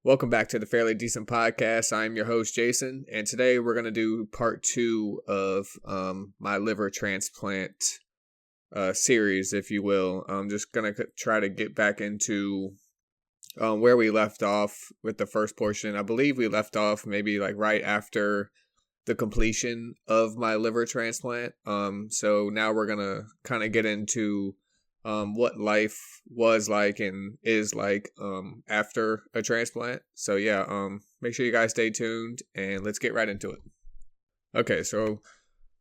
Welcome back to the Fairly Decent podcast. I'm your host, Jason, and today we're going to do part 2 of my liver transplant series, if you will. I'm just going to try to get back into where we left off with the first portion. I believe we left off maybe like right after the completion of my liver transplant. So now we're going to kind of get into what life was like and is like after a transplant. So yeah, make sure you guys stay tuned and let's get right into it. Okay, so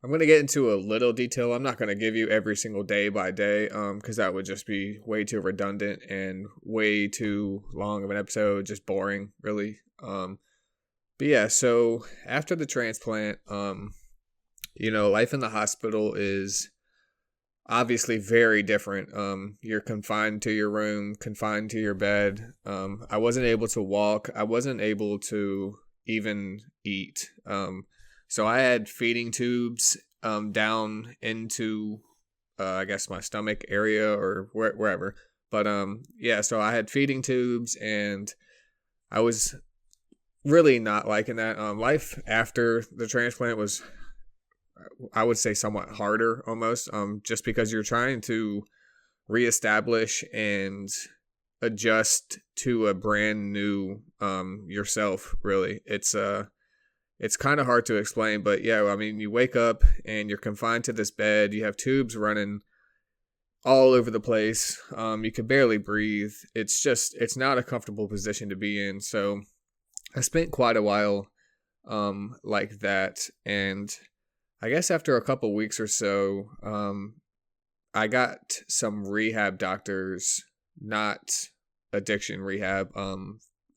I'm going to get into a little detail. I'm not going to give you every single day by day because that would just be way too redundant and way too long of an episode, just boring, really. But yeah, so after the transplant, life in the hospital is obviously very different. You're confined to your room, confined to your bed. I wasn't able to walk. I wasn't able to even eat. So I had feeding tubes down into, I guess, my stomach area or wherever. But so I had feeding tubes and I was really not liking that. Life after the transplant was, I would say, somewhat harder almost, just because you're trying to reestablish and adjust to a brand new yourself, really. It's kind of hard to explain, but yeah, I mean, you wake up and you're confined to this bed. You have tubes running all over the place. You can barely breathe. It's not a comfortable position to be in. So I spent quite a while like that, and I guess after a couple weeks or so, I got some rehab doctors, not addiction rehab,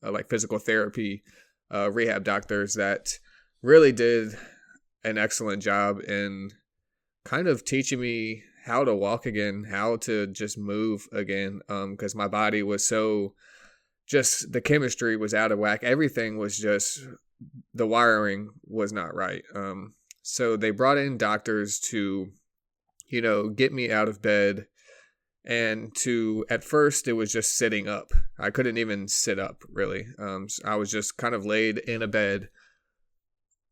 like physical therapy rehab doctors that really did an excellent job in kind of teaching me how to walk again, how to just move again, because my body was just the chemistry was out of whack. Everything was just, the wiring was not right. So they brought in doctors to, get me out of bed, and at first it was just sitting up. I couldn't even sit up, really. I was just kind of laid in a bed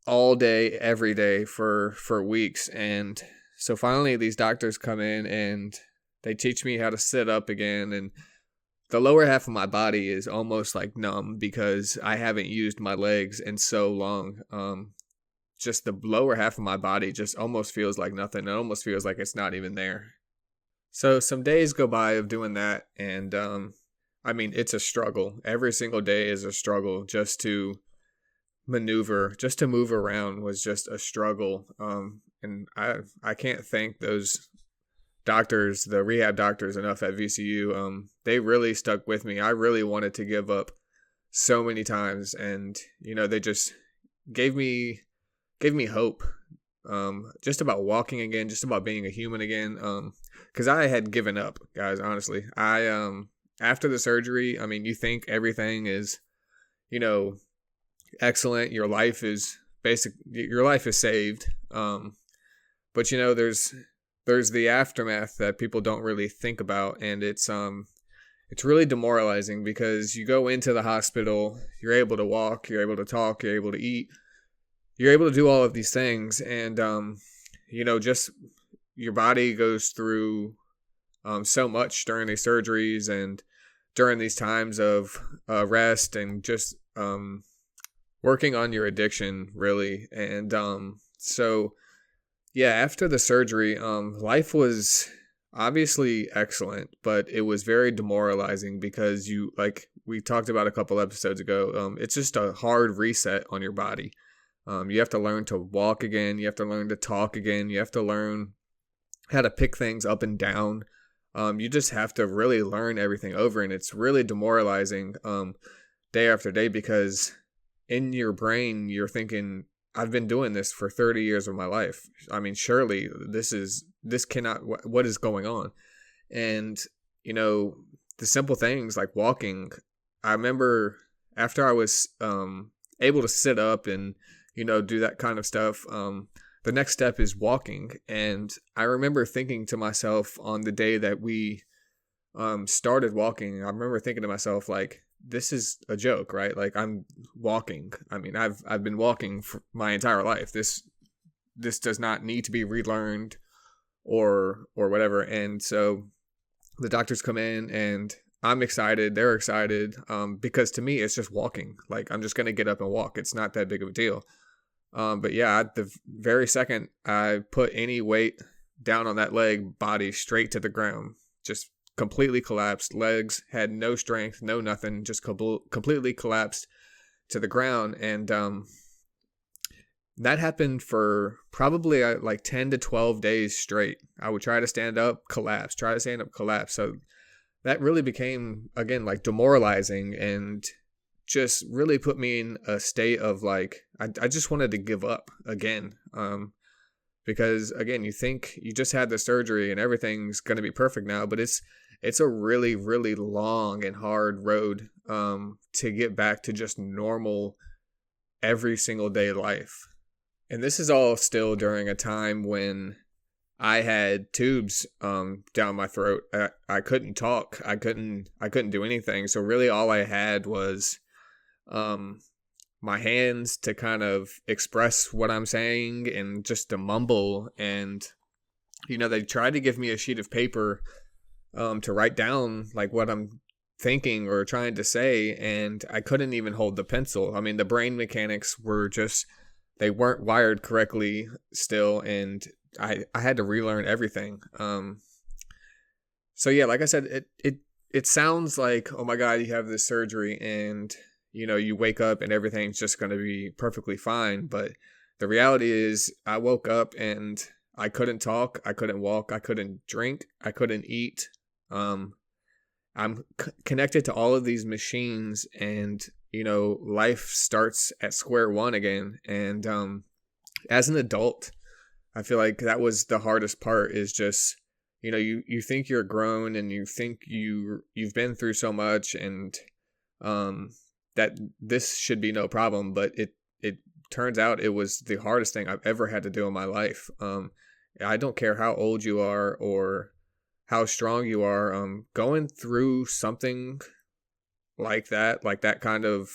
all day, every day for weeks. And so finally these doctors come in and they teach me how to sit up again. And the lower half of my body is almost like numb because I haven't used my legs in so long. Just the lower half of my body just almost feels like nothing. It almost feels like it's not even there. So some days go by of doing that, and it's a struggle. Every single day is a struggle. Just to maneuver, just to move around was just a struggle. And I can't thank those doctors, the rehab doctors, enough at VCU. They really stuck with me. I really wanted to give up so many times, and they just gave me hope, just about walking again, just about being a human again, because I had given up, guys, honestly. After the surgery, you think everything is, excellent, your life is saved, but there's the aftermath that people don't really think about, and it's really demoralizing because you go into the hospital, you're able to walk, you're able to talk, you're able to eat, you're able to do all of these things, and just your body goes through so much during these surgeries and during these times of rest and just working on your addiction, really. And so yeah, after the surgery, life was obviously excellent, but it was very demoralizing because like we talked about a couple episodes ago, it's just a hard reset on your body. You have to learn to walk again. You have to learn to talk again. You have to learn how to pick things up and down. You just have to really learn everything over. And it's really demoralizing day after day because in your brain, you're thinking, I've been doing this for 30 years of my life. Surely this cannot, what is going on? And, the simple things like walking, I remember after I was able to sit up and do that kind of stuff, the next step is walking. And I remember thinking to myself on the day that we started walking, I remember thinking to myself, like, this is a joke, right? Like, I'm walking. I mean, I've been walking for my entire life. This does not need to be relearned or whatever. And so the doctors come in, and I'm excited. They're excited, because to me, it's just walking. Like, I'm just going to get up and walk. It's not that big of a deal. But yeah, the very second I put any weight down on that leg, body straight to the ground, just completely collapsed. Legs had no strength, no nothing, just completely collapsed to the ground. And that happened for probably like 10 to 12 days straight. I would try to stand up, collapse, try to stand up, collapse. So that really became, again, like demoralizing, and just really put me in a state of like, I just wanted to give up again. Because again, you think you just had the surgery and everything's going to be perfect now, but it's a really, really long and hard road, to get back to just normal every single day life. And this is all still during a time when I had tubes down my throat. I couldn't talk. I couldn't do anything. So really all I had was my hands to kind of express what I'm saying and just to mumble. And, they tried to give me a sheet of paper to write down like what I'm thinking or trying to say. And I couldn't even hold the pencil. I mean, the brain mechanics were just, they weren't wired correctly still. And I had to relearn everything. So yeah, like I said, it sounds like, oh my God, you have this surgery and, you wake up and everything's just going to be perfectly fine. But the reality is I woke up and I couldn't talk. I couldn't walk. I couldn't drink. I couldn't eat. I'm connected to all of these machines, and, life starts at square one again. And as an adult, I feel like that was the hardest part, is just, you think you're grown and you think you've been through so much, and that this should be no problem, but it turns out it was the hardest thing I've ever had to do in my life. I don't care how old you are or how strong you are, going through something like that kind of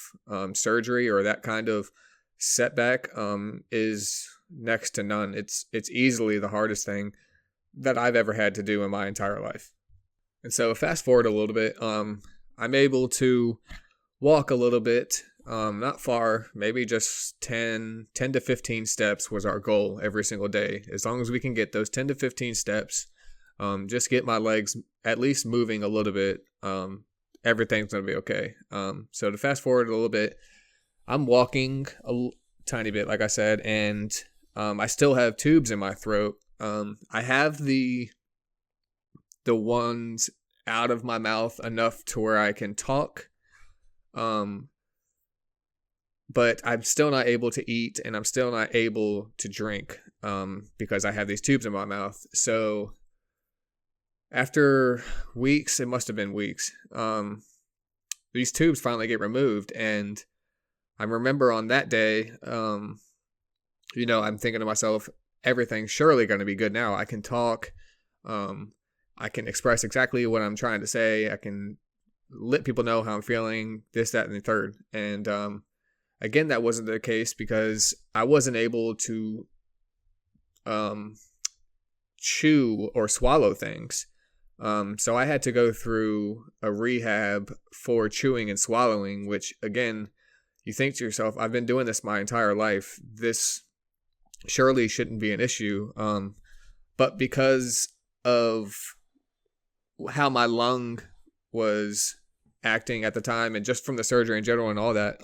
surgery or that kind of setback is next to none. It's easily the hardest thing that I've ever had to do in my entire life. And so fast forward a little bit, I'm able to walk a little bit, not far, maybe just 10 to 15 steps was our goal every single day. As long as we can get those 10 to 15 steps, just get my legs at least moving a little bit, everything's going to be okay. So to fast forward a little bit, I'm walking a tiny bit, like I said, and I still have tubes in my throat. I have the ones out of my mouth enough to where I can talk. But I'm still not able to eat, and I'm still not able to drink, because I have these tubes in my mouth. So after weeks, it must have been weeks, these tubes finally get removed. And I remember on that day, I'm thinking to myself, everything's surely going to be good now. I can talk. I can express exactly what I'm trying to say. I can let people know how I'm feeling, this, that, and the third. And again, that wasn't the case, because I wasn't able to chew or swallow things. So I had to go through a rehab for chewing and swallowing, which, again, you think to yourself, I've been doing this my entire life. This surely shouldn't be an issue. But because of how my lung was acting at the time, and just from the surgery in general and all that,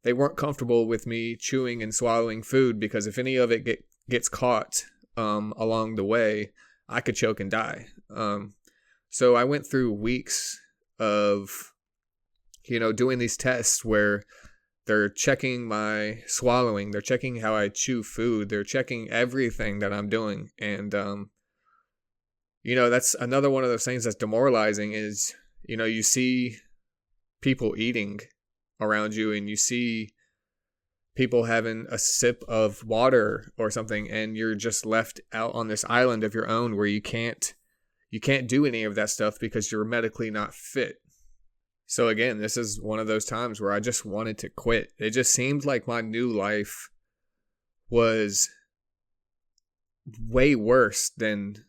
they weren't comfortable with me chewing and swallowing food, because if any of it gets caught along the way, I could choke and die. So I went through weeks of, doing these tests where they're checking my swallowing, they're checking how I chew food, they're checking everything that I'm doing. And, that's another one of those things that's demoralizing is, you see people eating around you, and you see people having a sip of water or something, and you're just left out on this island of your own where you can't do any of that stuff because you're medically not fit. So again, this is one of those times where I just wanted to quit. It just seemed like my new life was way worse than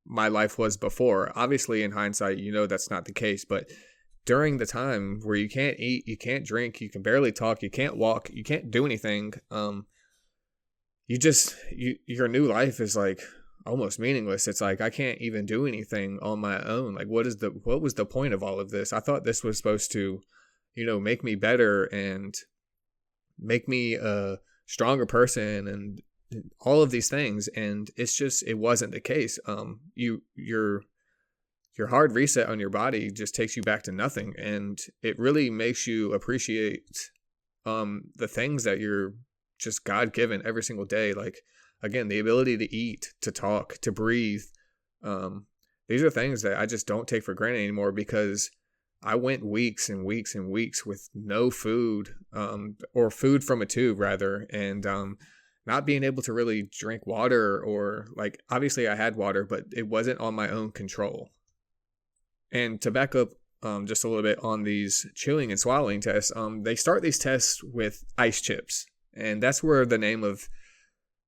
my life was before. Obviously, in hindsight, that's not the case, but during the time where you can't eat, you can't drink, you can barely talk, you can't walk, you can't do anything, your new life is like almost meaningless. It's like I can't even do anything on my own. Like what was the point of all of this? I thought this was supposed to, make me better and make me a stronger person and all of these things, and it wasn't the case. Your hard reset on your body just takes you back to nothing, and it really makes you appreciate the things that you're just God-given every single day. Like, again, the ability to eat, to talk, to breathe. These are things that I just don't take for granted anymore, because I went weeks and weeks and weeks with no food, or food from a tube rather, and not being able to really drink water, or like, obviously I had water, but it wasn't on my own control. And to back up just a little bit on these chewing and swallowing tests, they start these tests with ice chips. And that's where the name of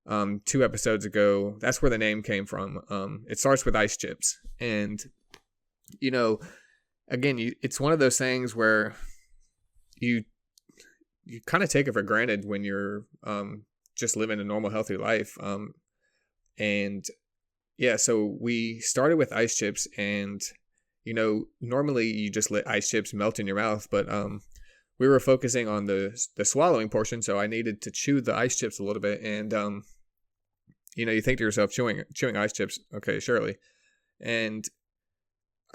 2 episodes ago, that's where the name came from. It starts with ice chips. And, again, it's one of those things where you kind of take it for granted when you're just living a normal, healthy life. And yeah, so we started with ice chips, and normally you just let ice chips melt in your mouth, but we were focusing on the swallowing portion, so I needed to chew the ice chips a little bit. And you think to yourself, chewing ice chips, okay, surely. And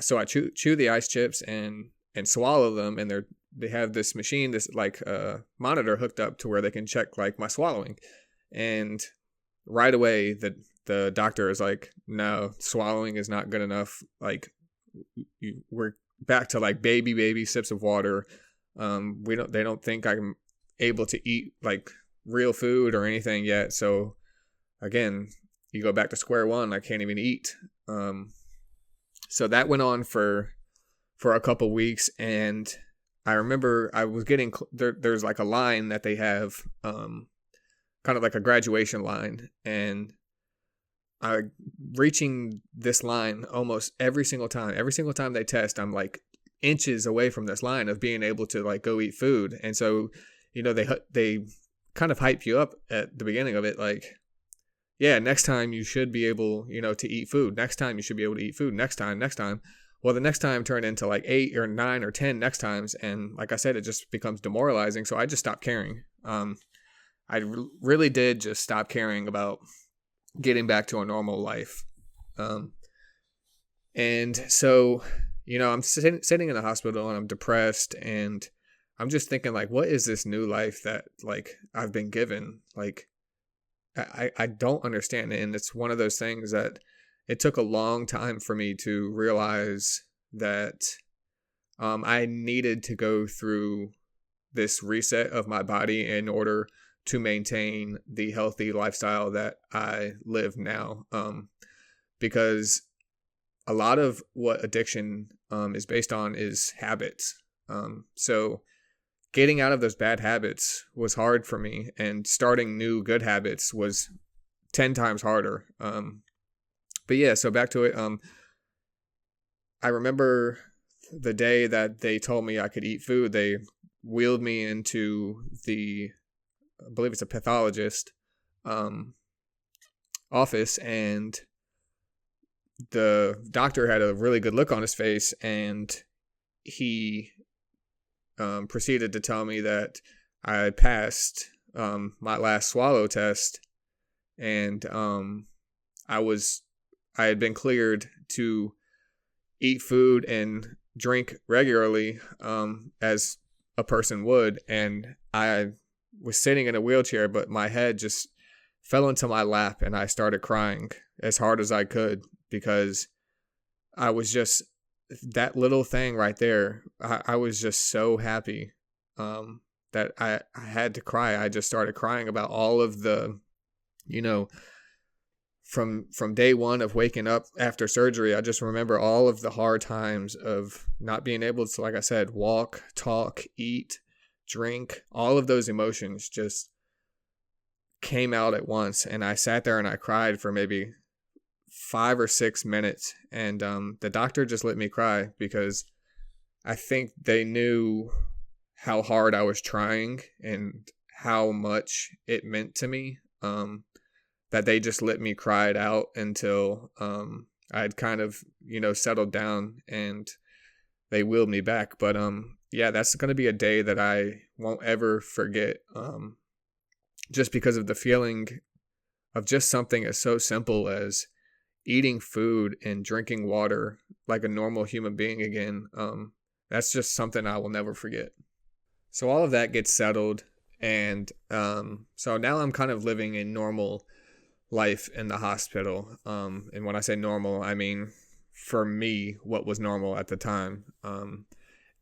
so I chew the ice chips and swallow them, and they have this machine, this like monitor hooked up to where they can check like my swallowing. And right away the doctor is like, no, swallowing is not good enough. Like, we're back to like baby sips of water. They don't think I'm able to eat like real food or anything yet. So again, you go back to square one. I can't even eat. So that went on for a couple weeks, and I remember I was getting there's like a line that they have, kind of like a graduation line, and I reaching this line almost every single time. Every single time they test, I'm like inches away from this line of being able to like go eat food. And so, they kind of hype you up at the beginning of it, like, yeah, next time you should be able, to eat food. Next time you should be able to eat food. Next time. Well, the next time turned into like 8 or 9 or 10 next times. And like I said, it just becomes demoralizing. So I just stopped caring. I really did just stop caring about getting back to a normal life. And so, I'm sitting in the hospital, and I'm depressed, and I'm just thinking like, what is this new life that like I've been given? Like, I don't understand it. And it's one of those things that it took a long time for me to realize that I needed to go through this reset of my body in order to maintain the healthy lifestyle that I live now. Because a lot of what addiction is based on is habits. So getting out of those bad habits was hard for me, and starting new good habits was 10 times harder. But yeah, so back to it. I remember the day that they told me I could eat food. They wheeled me into I believe it's a pathologist office, and the doctor had a really good look on his face, and he proceeded to tell me that I passed my last swallow test, and I had been cleared to eat food and drink regularly, as a person would. And I was sitting in a wheelchair, but my head just fell into my lap, and I started crying as hard as I could, because I was just, that little thing right there, I was just so happy that I had to cry. I just started crying about all of the, from day one of waking up after surgery, I just remember all of the hard times of not being able to, like I said, walk, talk, eat, drink. All of those emotions just came out at once, and I sat there and I cried for maybe 5 or 6 minutes, and the doctor just let me cry because I think they knew how hard I was trying and how much it meant to me, that they just let me cry it out until I'd kind of, settled down, and they wheeled me back. But yeah, that's going to be a day that I won't ever forget, just because of the feeling of just something as so simple as eating food and drinking water like a normal human being again. That's just something I will never forget. So all of that gets settled, and so now I'm kind of living a normal life in the hospital. And when I say normal, I mean for me, what was normal at the time. And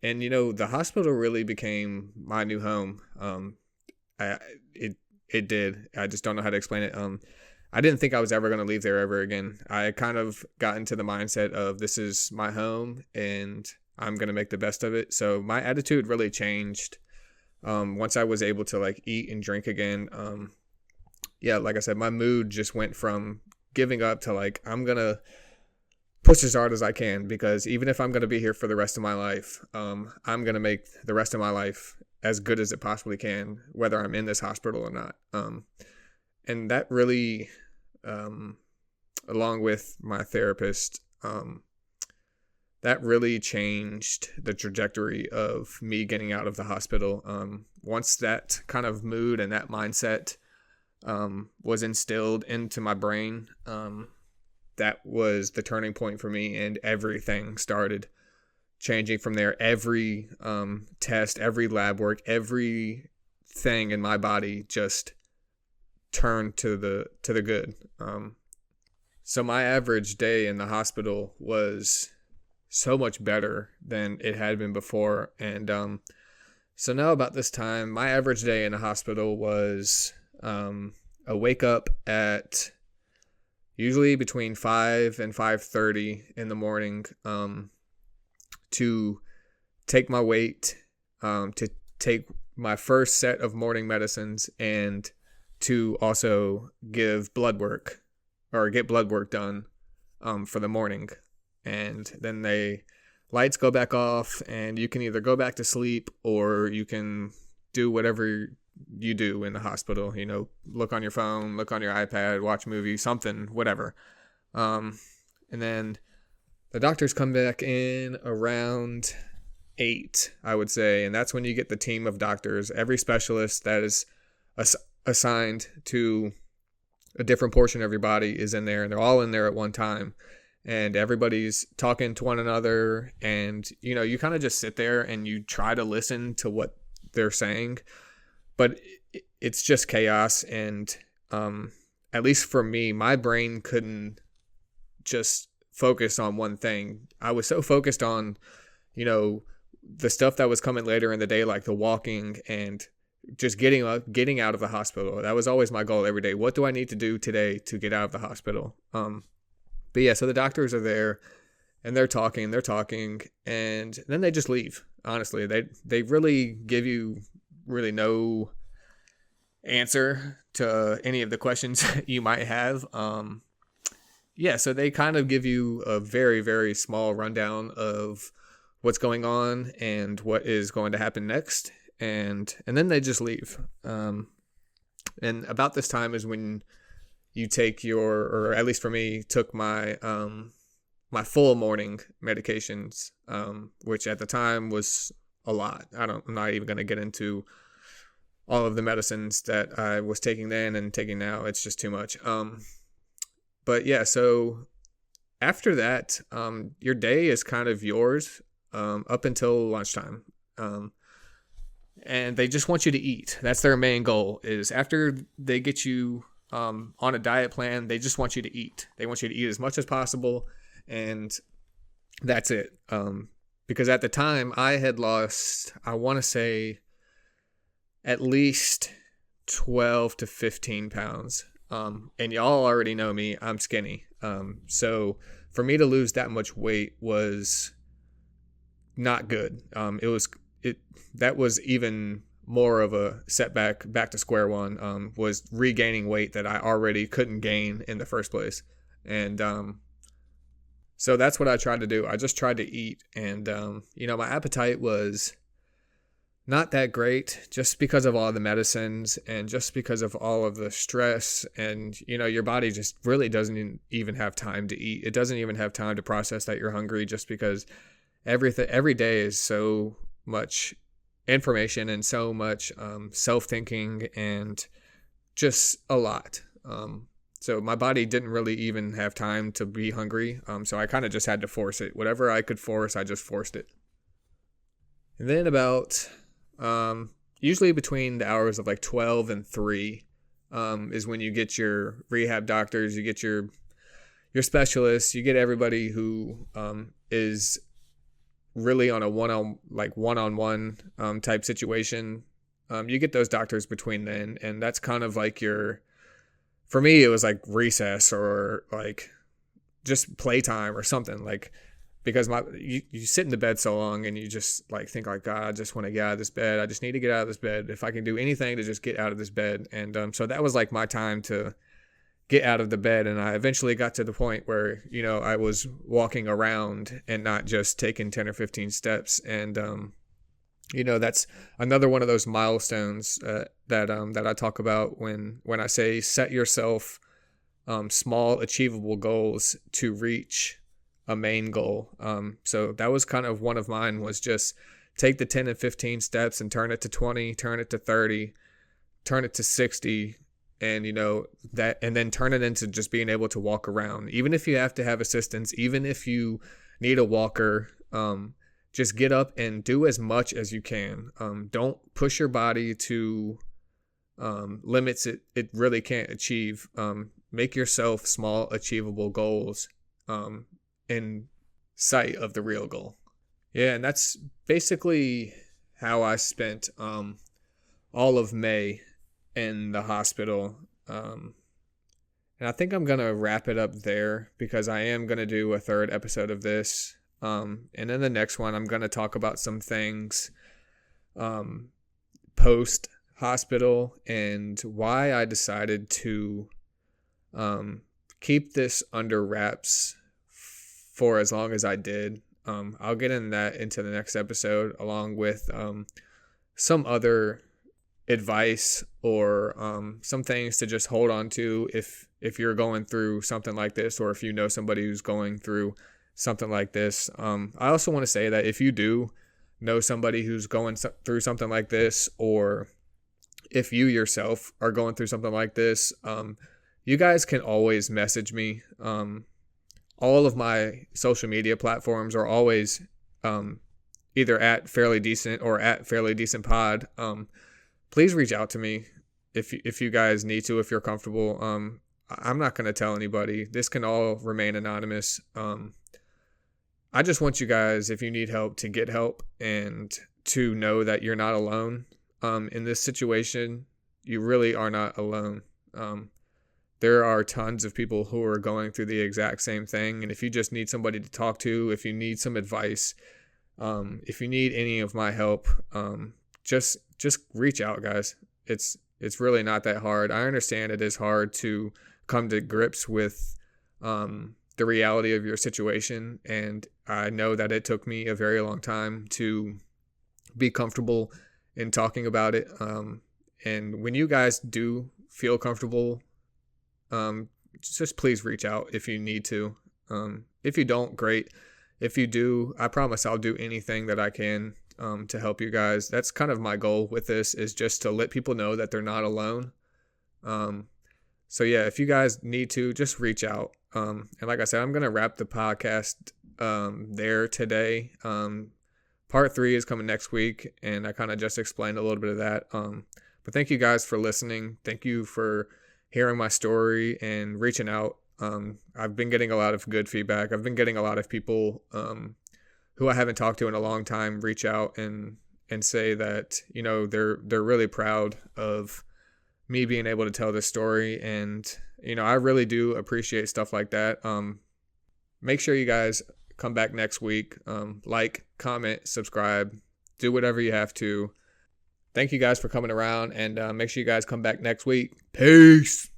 the hospital really became my new home. It did. I just don't know how to explain it. I didn't think I was ever going to leave there ever again. I kind of got into the mindset of this is my home and I'm going to make the best of it. So my attitude really changed once I was able to eat and drink again. Yeah, like I said, my mood just went from giving up to I'm going to push as hard as I can, because even if I'm going to be here for the rest of my life, I'm going to make the rest of my life as good as it possibly can, whether I'm in this hospital or not. And that really, along with my therapist, that really changed the trajectory of me getting out of the hospital. Once that kind of mood and that mindset was instilled into my brain, that was the turning point for me, and everything started changing from there. Every test, every lab work, everything in my body just turned to the good. So my average day in the hospital was so much better than it had been before. And so now about this time, my average day in the hospital was a wake up at usually between 5 and 5:30 in the morning, to take my weight, to take my first set of morning medicines, and to also give blood work or get blood work done for the morning. And then lights go back off, and you can either go back to sleep or you can do whatever you do in the hospital, look on your phone, look on your iPad, watch a movie, something, whatever. And then the doctors come back in around 8, I would say. And that's when you get the team of doctors. Every specialist that is assigned to a different portion of your body is in there, and they're all in there at one time. And everybody's talking to one another, and, you kind of just sit there and you try to listen to what they're saying. But it's just chaos, and at least for me, my brain couldn't just focus on one thing. I was so focused on, the stuff that was coming later in the day, like the walking and just getting out of the hospital. That was always my goal every day. What do I need to do today to get out of the hospital? But yeah, so the doctors are there, and they're talking, and then they just leave. Honestly, they really give you really no answer to any of the questions you might have. Yeah, so they kind of give you a very, very small rundown of what's going on and what is going to happen next, and then they just leave. And about this time is when you take or at least for me, took my my full morning medications, which at the time was a lot. I'm not even going to get into all of the medicines that I was taking then and taking now. It's just too much. But yeah, so after that, your day is kind of yours up until lunchtime. And they just want you to eat. That's their main goal, is after they get you on a diet plan, they just want you to eat. They want you to eat as much as possible, and that's it. Because at the time, I had lost, I want to say, at least 12 to 15 pounds. And y'all already know me, I'm skinny. So for me to lose that much weight was not good. That was even more of a setback, back to square one, was regaining weight that I already couldn't gain in the first place. And so that's what I tried to do. I just tried to eat, and my appetite was not that great, just because of all the medicines and just because of all of the stress, and your body just really doesn't even have time to eat. It doesn't even have time to process that you're hungry, just because every day is so much information and so much self-thinking and just a lot. So my body didn't really even have time to be hungry. So I kind of just had to force it. Whatever I could force, I just forced it. And then about usually between the hours of like 12 and 3 is when you get your rehab doctors, you get your specialists, you get everybody who is really on a one-on-one type situation. You get those doctors between then, and that's kind of like for me, it was like recess or like just playtime or something, like, because you sit in the bed so long and you just like think like, God, I just want to get out of this bed. I just need to get out of this bed. If I can do anything to just get out of this bed. And so that was like my time to get out of the bed. And I eventually got to the point where, I was walking around and not just taking 10 or 15 steps. And, that's another one of those milestones that I talk about when I say set yourself small achievable goals to reach a main goal. So that was kind of one of mine, was just take the 10 and 15 steps and turn it to 20, turn it to 30, turn it to 60, and that, and then turn it into just being able to walk around. Even if you have to have assistance, even if you need a walker, just get up and do as much as you can. Don't push your body to limits it really can't achieve. Make yourself small achievable goals in sight of the real goal. Yeah, and that's basically how I spent all of May in the hospital. And I think I'm going to wrap it up there, because I am going to do a third episode of this. And then the next one, I'm going to talk about some things post hospital and why I decided to keep this under wraps for as long as I did. I'll get into the next episode, along with some other advice or some things to just hold on to if you're going through something like this, or if you know somebody who's going through something like this. I also want to say that if you do know somebody who's going through something like this, or if you yourself are going through something like this, you guys can always message me. All of my social media platforms are always either at FairlyDecent or at FairlyDecentPod. Please reach out to me if you guys need to, if you're comfortable. I'm not going to tell anybody. This can all remain anonymous. I just want you guys, if you need help, to get help and to know that you're not alone. In this situation, you really are not alone. There are tons of people who are going through the exact same thing. And if you just need somebody to talk to, if you need some advice, if you need any of my help, just reach out, guys. It's really not that hard. I understand it is hard to come to grips with the reality of your situation. And I know that it took me a very long time to be comfortable in talking about it. And when you guys do feel comfortable, just please reach out if you need to. If you don't, great. If you do, I promise I'll do anything that I can to help you guys. That's kind of my goal with this, is just to let people know that they're not alone. So yeah, if you guys need to, just reach out. And like I said, I'm going to wrap the podcast there today. Part 3 is coming next week, and I kind of just explained a little bit of that. But thank you guys for listening. Thank you for hearing my story and reaching out. I've been getting a lot of good feedback. I've been getting a lot of people who I haven't talked to in a long time reach out and say that, they're really proud of me being able to tell this story. And, I really do appreciate stuff like that. Make sure you guys come back next week. Like, comment, subscribe, do whatever you have to. Thank you guys for coming around, and make sure you guys come back next week. Peace.